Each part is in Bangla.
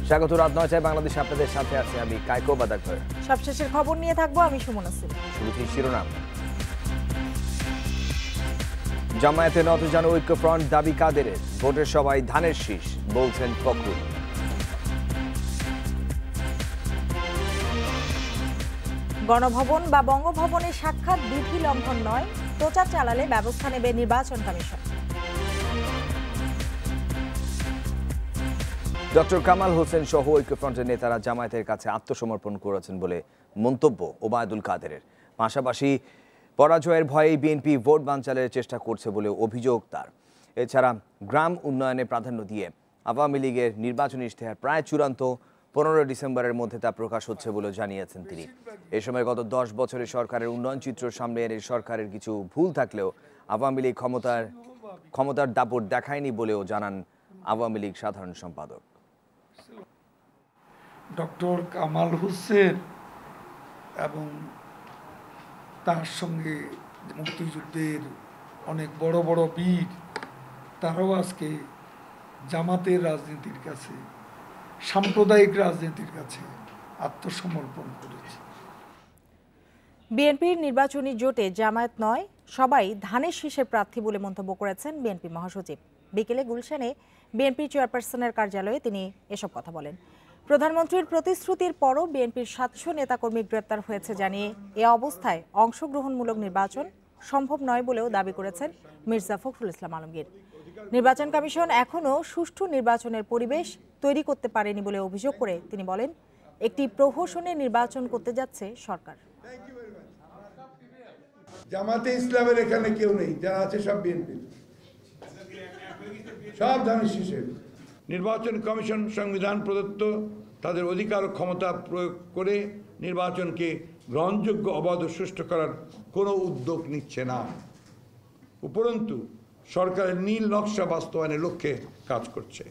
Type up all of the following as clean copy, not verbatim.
স্বাগত রাত ৯টায় বাংলাদেশ আপনাদের সাথে আছে আমি কায়কো বাদাকর। সবশেষের খবর নিয়ে থাকবো আমি সুমন আসিফ। শুরুতেই শিরোনাম। জামায়াতে নতজানু ঐক্য ফ্রন্ট দাবি কাদেরের, ভোটের সবাই ধানের শীষ বলছেন ফখরুল। গণভবন বা বঙ্গভবনের সাক্ষাৎ বিধি লঙ্ঘন নয়, প্রচার চালালে ব্যবস্থা নেবে নির্বাচন কমিশন। ডক্টর কামাল হোসেন সহ ঐক্যফ্রন্টের নেতারা জামায়াতের কাছে আত্মসমর্পণ করেছেন বলে মন্তব্য ওবায়দুল কাদেরের। পাশাপাশি পরাজয়ের ভয়ে বিএনপি ভোট বানচালের চেষ্টা করছে বলে অভিযোগ তার। এছাড়া গ্রাম উন্নয়নে প্রাধান্য দিয়ে আওয়ামী লীগের নির্বাচনী ইশতেহার প্রায় চূড়ান্ত, 15 ডিসেম্বরের মধ্যে তা প্রকাশ হচ্ছে বলে জানিয়েছেন তিনি। এ সময় গত 10 বছরের সরকারের উন্নয়ন চিত্র সামনে এনে সরকারের কিছু ভুল থাকলেও আওয়ামী লীগ ক্ষমতার দাপট দেখায়নি বলেও জানান আওয়ামী লীগ সাধারণ সম্পাদক। ডক্টর কামাল হোসেন এবং তার সঙ্গে মুক্তিযুদ্ধের অনেক বড় বড় বীর, তারাও আজকে জামাতের রাজনীতির কাছে, সাম্প্রদায়িক রাজনীতির কাছে আত্মসমর্পণ করেছে। বিএনপির নির্বাচনী জোটে জামায়াত নয়, সবাই ধানের শীষের প্রার্থী বলে মন্তব্য করেছেন বিএনপি মহাসচিব। বিকেলে গুলশানে বিএনপি চেয়ারপারসনের কার্যালয়ে তিনি এসব কথা বলেন। প্রধানমন্ত্রীর প্রতিশ্রুতির পরও বিএনপির 700 নেতাকর্মী গ্রেপ্তার হয়েছে জানিয়ে এ অবস্থায় অংশগ্রহণমূলক নির্বাচন সম্ভব নয় বলেও দাবি করেছেন মির্জা ফখরুল ইসলাম আলমগীর। নির্বাচন কমিশন এখনও সুষ্ঠু নির্বাচনের পরিবেশ তৈরি করতে পারেনি বলে অভিযোগ করে তিনি বলেন, একটি প্রহসনের নির্বাচন করতে যাচ্ছে সরকার। জামাতে ইসলামের এখানে কেউ নেই, যারা আছে সব বিএনপি, সব ধানের শীষে। নির্বাচন কমিশন সংবিধান প্রদত্ত তাদের অধিকার ও ক্ষমতা প্রয়োগ করে নির্বাচনকে গ্রহণযোগ্য, অবাধ ও সুষ্ঠু করার কোনো উদ্যোগ নিচ্ছে না, উপরন্তু সরকারের নীল নকশা বাস্তবায়নের লক্ষ্যে কাজ করছে।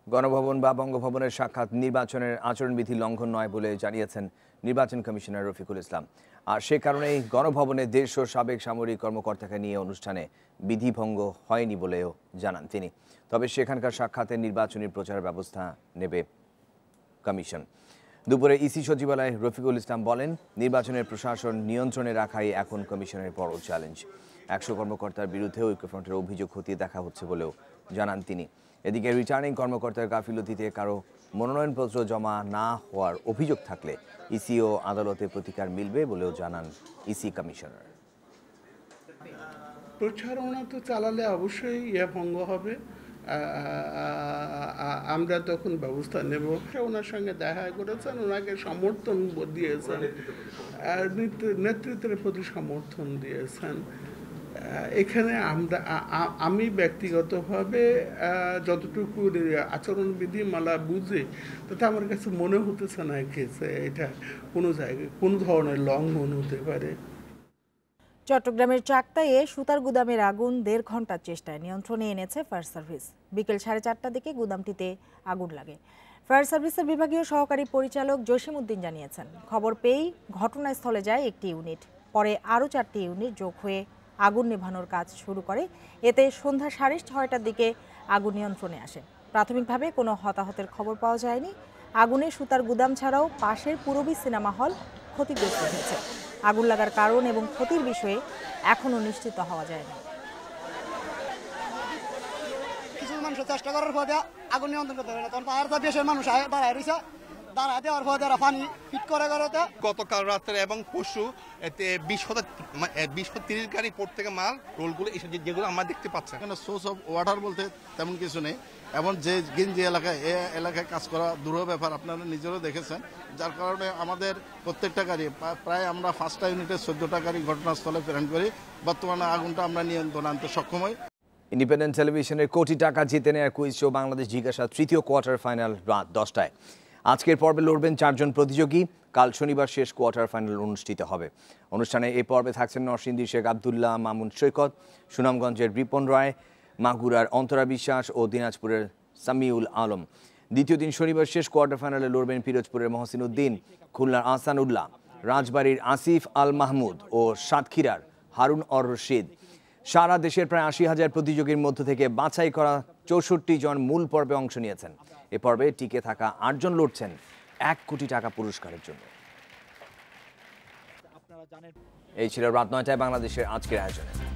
গণভবন বা বঙ্গভবনের সাক্ষাৎ নির্বাচনের আচরণবিধি লঙ্ঘন নয় বলে জানিয়েছেন নির্বাচন কমিশনার রফিকুল ইসলাম। আর সে কারণেই গণভবনে 150 সাবেক সামরিক কর্মকর্তাকে নিয়ে অনুষ্ঠানে বিধিভঙ্গ হয়নি বলেও জানান তিনি। তবে সেখানকার সাক্ষাতের নির্বাচনী প্রচার ব্যবস্থা নেবে কমিশন। দুপুরে ইসি সচিবালয়ে রফিকুল ইসলাম বলেন, নির্বাচনের প্রশাসন নিয়ন্ত্রণে রাখাই এখন কমিশনের বড় চ্যালেঞ্জ। 100 কর্মকর্তার বিরুদ্ধে ঐক্যফ্রন্টের অভিযোগ খতিয়ে দেখা হচ্ছে বলেও জানান তিনি। এদিকে রিটার্নিং কর্মকর্তার গাফিলতিতে কারো মনোনয়নপত্র জমা না হওয়ার অভিযোগ থাকলে ইসি ও আদালতে প্রতিকার মিলবে বলেও জানান ইসি কমিশনার। প্রচারণা তো চালালে অবশ্যই ভঙ্গ হবে, আমরা তখন ব্যবস্থা নেব। ওনার সঙ্গে দেখা করেছেন, ওনাকে সমর্থন দিয়েছেন, নেতৃত্বের প্রতি সমর্থন দিয়েছেন। এখানে আমি ব্যক্তিগতভাবে যতটুকু আচরণবিধি মালা বুঝি, তাতে আমার কাছে মনে হতেছে না এটা কোনো জায়গায় কোনো ধরনের লঙ্ঘন হতে পারে। চট্টগ্রামের চাকতাইয়ে সুতার গুদামের আগুন 1.5 ঘন্টার চেষ্টায় নিয়ন্ত্রণে এনেছে ফায়ার সার্ভিস। বিকেল 4:30টার দিকে গুদামটিতে আগুন লাগে। ফায়ার সার্ভিসের বিভাগীয় সহকারী পরিচালক জসিম উদ্দিন জানিয়েছেন, খবর পেয়েই ঘটনাস্থলে যায় একটি ইউনিট, পরে আরও 4টি ইউনিট যোগ হয়ে আগুন নেভানোর কাজ শুরু করে। এতে সন্ধ্যা 6:30টার দিকে আগুন নিয়ন্ত্রণে আসে। প্রাথমিকভাবে কোনো হতাহতের খবর পাওয়া যায়নি। আগুনে সুতার গুদাম ছাড়াও পাশের পূরবী সিনেমা হল ক্ষতিগ্রস্ত হয়েছে। আগুন লাগার কারণ এবং ক্ষতির বিষয়ে এখনও নিশ্চিত হওয়া যায়নি। কিছু মানুষের চেষ্টা করার পর আগুন নিয়ন্ত্রণ করতে পারে না, তখন পাহাড় দেশের মানুষ দাঁড়ায় রয়েছে, দাঁড়ায় দেওয়ার পর যারা পানি ফিট করে গতকাল রাত্রে এবং পরশু এতে 20-30 গাড়ি পোর্ট থেকে মাল রোলগুলো এসে যেগুলো আমরা দেখতে পাচ্ছি। এখানে সোর্স অফ ওয়াটার বলতে তেমন কিছু নেই, এবং যে গেঞ্জি এলাকায় এলাকায় কাজ করা দুরূহ ব্যাপার, আপনারা নিজেরও দেখেছেন। যার কারণে আমাদের প্রত্যেকটা গাড়ি প্রায় আমরা 5টা ইউনিটের 14টা গাড়ি ঘটনাস্থলে প্রেরণ করি। বর্তমানে আগুনটা আমরা নিয়ন্ত্রণে আনতে সক্ষম হই। ইন্ডিপেন্ডেন্ট টেলিভিশনের কোটি টাকা জিতে নেওয়ার কুইজ শো বাংলাদেশ জিজ্ঞাসা তৃতীয় কোয়ার্টার ফাইনাল রাত 10টায়। আজকের পর্বে লড়বেন 4 জন প্রতিযোগী। কাল শনিবার শেষ কোয়ার্টার ফাইনাল অনুষ্ঠিত হবে। অনুষ্ঠানে এই পর্বে থাকছেন নরসিংদী শেখ আবদুল্লাহ মামুন সৈকত, সুনামগঞ্জের রিপন রায়, মাগুরার অন্তরা বিশ্বাস ও দিনাজপুরের সামিউল আলম। দ্বিতীয় দিন শনিবার শেষ কোয়ার্টার ফাইনালে লড়বেন পিরোজপুরের মহসিন উদ্দিন, খুলনার আহসান উল্লাহ, রাজবাড়ীর আসিফ আল মাহমুদ ও সাতক্ষীরার হারুন অর রশিদ। সারা দেশের প্রায় ৮০,০০০ প্রতিযোগীর মধ্য থেকে বাছাই করা ৬৪ জন মূল পর্বে অংশ নিয়েছেন। এ পর্বে টিকে থাকা ৮ জন লড়ছেন ১ কোটি টাকা পুরস্কারের জন্য। এই ছিল রাত ৯টায় বাংলাদেশের আজকের আয়োজনে।